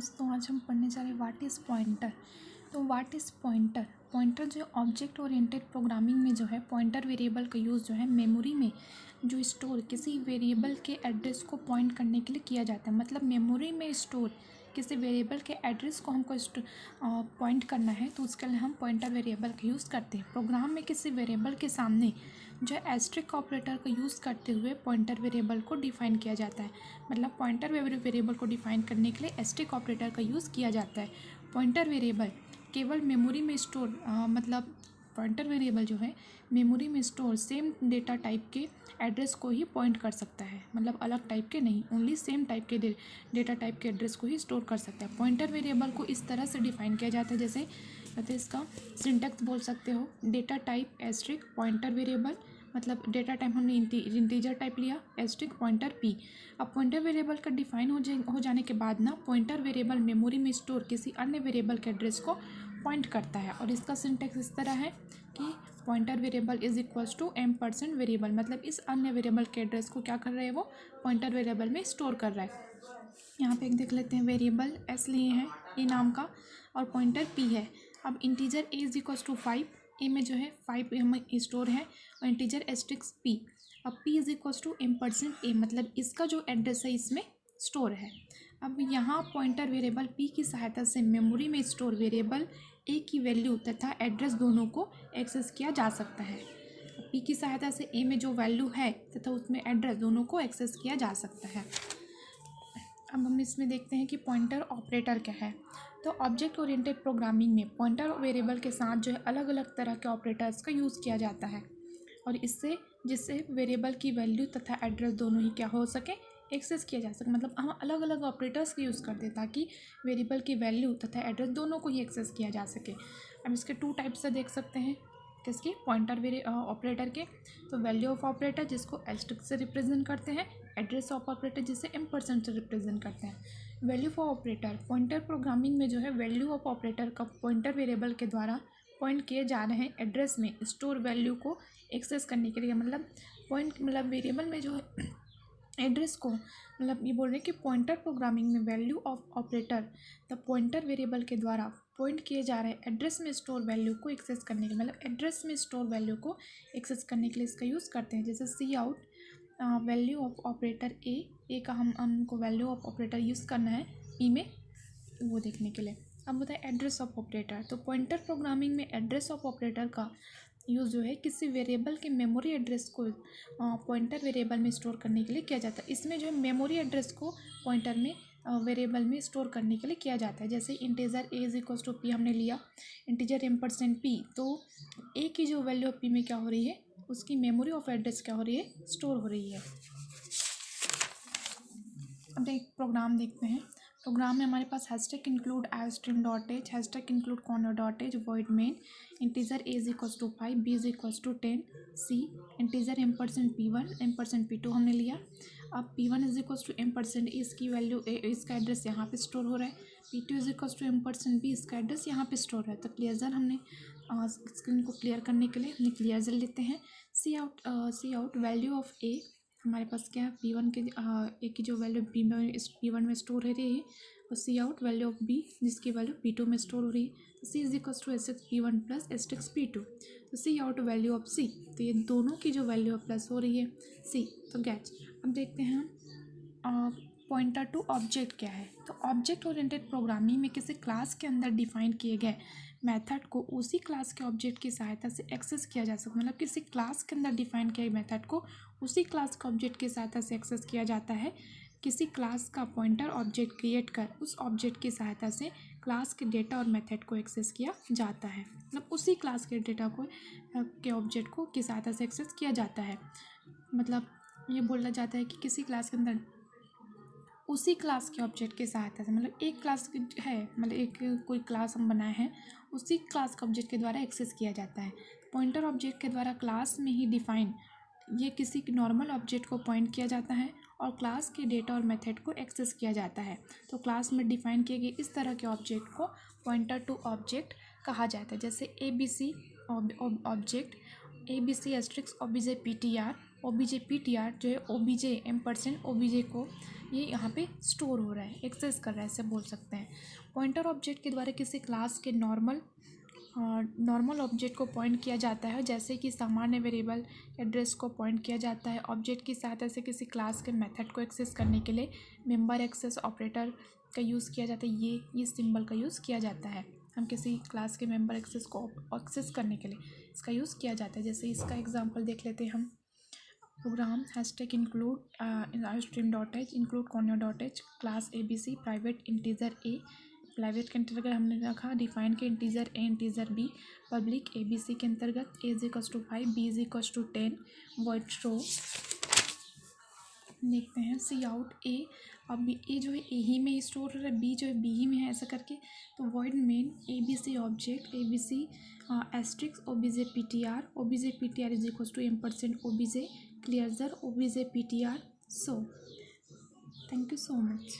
दोस्तों, आज हम पढ़ने जा रहे हैं व्हाट इज़ पॉइंटर। तो व्हाट इज़ पॉइंटर, पॉइंटर जो ऑब्जेक्ट ओरिएंटेड प्रोग्रामिंग में जो है पॉइंटर वेरिएबल का यूज़ जो है मेमोरी में जो स्टोर किसी वेरिएबल के एड्रेस को पॉइंट करने के लिए किया जाता है। मतलब मेमोरी में स्टोर किसी वेरिएबल के एड्रेस को हमको पॉइंट करना है तो उसके लिए हम पॉइंटर वेरिएबल का यूज़ करते हैं। प्रोग्राम में किसी वेरिएबल के सामने जो एस्ट्रिक ऑपरेटर का यूज़ करते हुए पॉइंटर वेरिएबल को डिफ़ाइन किया जाता है। मतलब पॉइंटर वेरिएबल को डिफ़ाइन करने के लिए एस्ट्रिक ऑपरेटर का यूज़ किया जाता है। पॉइंटर वेरिएबल केवल मेमोरी में स्टोर मतलब पॉइंटर वेरिएबल जो है मेमोरी में स्टोर सेम डेटा टाइप के एड्रेस को ही पॉइंट कर सकता है। मतलब अलग टाइप के नहीं, ओनली सेम टाइप के डेटा टाइप के एड्रेस को ही स्टोर कर सकता है। पॉइंटर वेरिएबल को इस तरह से डिफ़ाइन किया जाता है, जैसे कहते इसका सिंटैक्स बोल सकते हो। Data type asterisk pointer variable, मतलब डेटा टाइप हमने इंटीजर टाइप लिया, एस्ट्रिक पॉइंटर पी। अब पॉइंटर वेरिएबल का डिफाइन हो जाने के बाद ना पॉइंटर वेरिएबल मेमोरी में स्टोर किसी अन्य वेरिएबल के एड्रेस को पॉइंट करता है। और इसका सिंटैक्स इस तरह है कि pointer variable is equals to m% variable, मतलब इस अन्य वेरिएबल के एड्रेस को क्या कर रहे हैं, वो पॉइंटर वेरिएबल में स्टोर कर रहा है। यहाँ पे एक देख लेते हैं, वेरिएबल एस लिए हैं ए नाम का और पॉइंटर पी है। अब integer A is equals to 5, A में जो है 5 हमें स्टोर है और इंटीजर एस्ट्रिक्स पी। अब P is equals to m% A, मतलब इसका जो एड्रेस है इसमें स्टोर है। अब यहाँ पॉइंटर वेरिएबल पी की सहायता से मेमोरी में स्टोर वेरिएबल ए की वैल्यू तथा एड्रेस दोनों को एक्सेस किया जा सकता है। पी की सहायता से ए में जो वैल्यू है तथा उसमें एड्रेस दोनों को एक्सेस किया जा सकता है। अब हम इसमें देखते हैं कि पॉइंटर ऑपरेटर क्या है। तो ऑब्जेक्ट ओरिएंटेड प्रोग्रामिंग में पॉइंटर वेरिएबल के साथ जो है अलग अलग तरह के ऑपरेटर्स का यूज़ किया जाता है और जिससे वेरिएबल की वैल्यू तथा एड्रेस दोनों ही क्या हो सके, एक्सेस किया जा सके। मतलब हम अलग अलग ऑपरेटर्स का यूज़ करते हैं ताकि वेरिएबल की वैल्यू तथा एड्रेस दोनों को ही एक्सेस किया जा सके। अब इसके 2 टाइप्स से देख सकते हैं, किसकी, पॉइंटर ऑपरेटर के। तो वैल्यू ऑफ ऑपरेटर जिसको एस्ट्रिक से रिप्रेजेंट करते हैं, एड्रेस ऑफ ऑपरेटर जिसे m% से रिप्रेजेंट करते हैं। Value for operator, pointer programming में जो है वैल्यू ऑफ ऑपरेटर का पॉइंटर वेरिएबल के द्वारा पॉइंट किए जा रहे एड्रेस में स्टोर वैल्यू को एक्सेस करने के लिए। मतलब वेरिएबल में जो है एड्रेस को, मतलब ये बोल रहे हैं कि पॉइंटर प्रोग्रामिंग में value of operator the pointer variable के द्वारा पॉइंट किए जा रहे एड्रेस में स्टोर वैल्यू को एक्सेस करने के लिए, मतलब एड्रेस में स्टोर वैल्यू को एक्सेस करने के लिए इसका यूज़ करते हैं। जैसे सी आउट वैल्यू ऑफ ऑपरेटर ए का हमको वैल्यू ऑफ ऑपरेटर यूज़ करना है ई में, वो देखने के लिए। अब बताए एड्रेस ऑफ ऑपरेटर। तो पॉइंटर प्रोग्रामिंग में एड्रेस ऑफ ऑपरेटर का यूज़ जो है किसी वेरिएबल के मेमोरी एड्रेस को पॉइंटर वेरिएबल में स्टोर करने के लिए किया जाता है। इसमें जो है मेमोरी एड्रेस को पॉइंटर में वेरिएबल में स्टोर करने के लिए किया जाता है। जैसे integer A is equals to P हमने लिया, इंटीजर m% पी, तो ए की जो वैल्यू पी में क्या हो रही है, उसकी मेमोरी ऑफ एड्रेस क्या हो रही है, स्टोर हो रही है। अब एक प्रोग्राम देखते हैं। प्रोग्राम में हमारे पास hashtag include stream dot h, hashtag include corner dot h, void main, integer A is equals to 5, b is equals to 10, c integer m% p1 m% p2 हमने लिया। अब p1 is equals to m% इसकी value इसका address यहाँ पे store हो रहा है, p2 is equals to m% b इसका एड्रेस यहाँ पे स्टोर है। तो क्लियर हमने स्क्रीन को क्लियर करने के लिए हमने क्लियर लेते हैं। सी आउट वैल्यू ऑफ ए, हमारे पास क्या है, p1 के ए की जो वैल्यू p1 में स्टोर हो रही है, और c out value of b जिसकी वैल्यू p2 में स्टोर हो रही है। तो c is equals to asterisk p1 plus asterisk p2। तो c out value of c, तो ये दोनों की जो वैल्यू प्लस हो रही है c, तो गैच। अब देखते हैं हम पॉइंटर टू ऑब्जेक्ट क्या है। तो ऑब्जेक्ट ओरिएंटेड प्रोग्रामिंग में किसी क्लास के अंदर डिफाइन किए गए मेथड को उसी क्लास के ऑब्जेक्ट की सहायता से एक्सेस किया जा सकता है। मतलब किसी क्लास के अंदर डिफाइन किए गए मेथड को उसी क्लास के ऑब्जेक्ट की सहायता से एक्सेस किया जाता है। किसी क्लास का पॉइंटर ऑब्जेक्ट क्रिएट कर उस ऑब्जेक्ट की सहायता से क्लास के डेटा और मेथड को एक्सेस किया जाता है। मतलब उसी क्लास के डेटा को के ऑब्जेक्ट को की सहायता से एक्सेस किया जाता है। मतलब ये बोला जाता है कि किसी क्लास के अंदर उसी क्लास के ऑब्जेक्ट की सहायता से, मतलब एक क्लास है, मतलब एक कोई क्लास हम बनाए हैं, उसी क्लास के ऑब्जेक्ट के द्वारा एक्सेस किया जाता है। पॉइंटर ऑब्जेक्ट के द्वारा क्लास में ही डिफाइन ये किसी नॉर्मल ऑब्जेक्ट को पॉइंट किया जाता है और क्लास के डेटा और मेथड को एक्सेस किया जाता है। तो क्लास में डिफाइन किए गए इस तरह के ऑब्जेक्ट को पॉइंटर टू ऑब्जेक्ट कहा जाता है। जैसे ABC object, ABC asterisk object PTR OBJ PTR जो है OBJ एम्परसेंड OBJ को ये यहाँ पे स्टोर हो रहा है, एक्सेस कर रहा है, ऐसे बोल सकते हैं। पॉइंटर ऑब्जेक्ट के द्वारा किसी क्लास के नॉर्मल ऑब्जेक्ट को पॉइंट किया जाता है, जैसे कि सामान्य वेरिएबल एड्रेस को पॉइंट किया जाता है। ऑब्जेक्ट की सहायता से किसी क्लास के मेथड को एक्सेस करने के लिए मेंबर एक्सेस ऑपरेटर का यूज़ किया जाता है। ये सिंबल का यूज़ किया जाता है। हम किसी क्लास के मेंबर एक्सेस को एक्सेस करने के लिए इसका यूज़ किया जाता है। जैसे इसका एग्जांपल देख लेते हैं हम। Program hashtag include stream.h include corner.h class ABC private integer a, private के अंतर्गत हमने रखा डिफाइन के integer a integer b, public ABC के अंतर्गत a = 5 b = 10, वॉइड थ्रो देखते हैं सी आउट ए। अब ए जो है ए ही में स्टोर हो रहा है, बी जो है बी ही में है, ऐसा करके। तो void main ABC object ABC asterisk OBJ PTR = ampersand OBJ clear OBJ PTR। So thank you so much.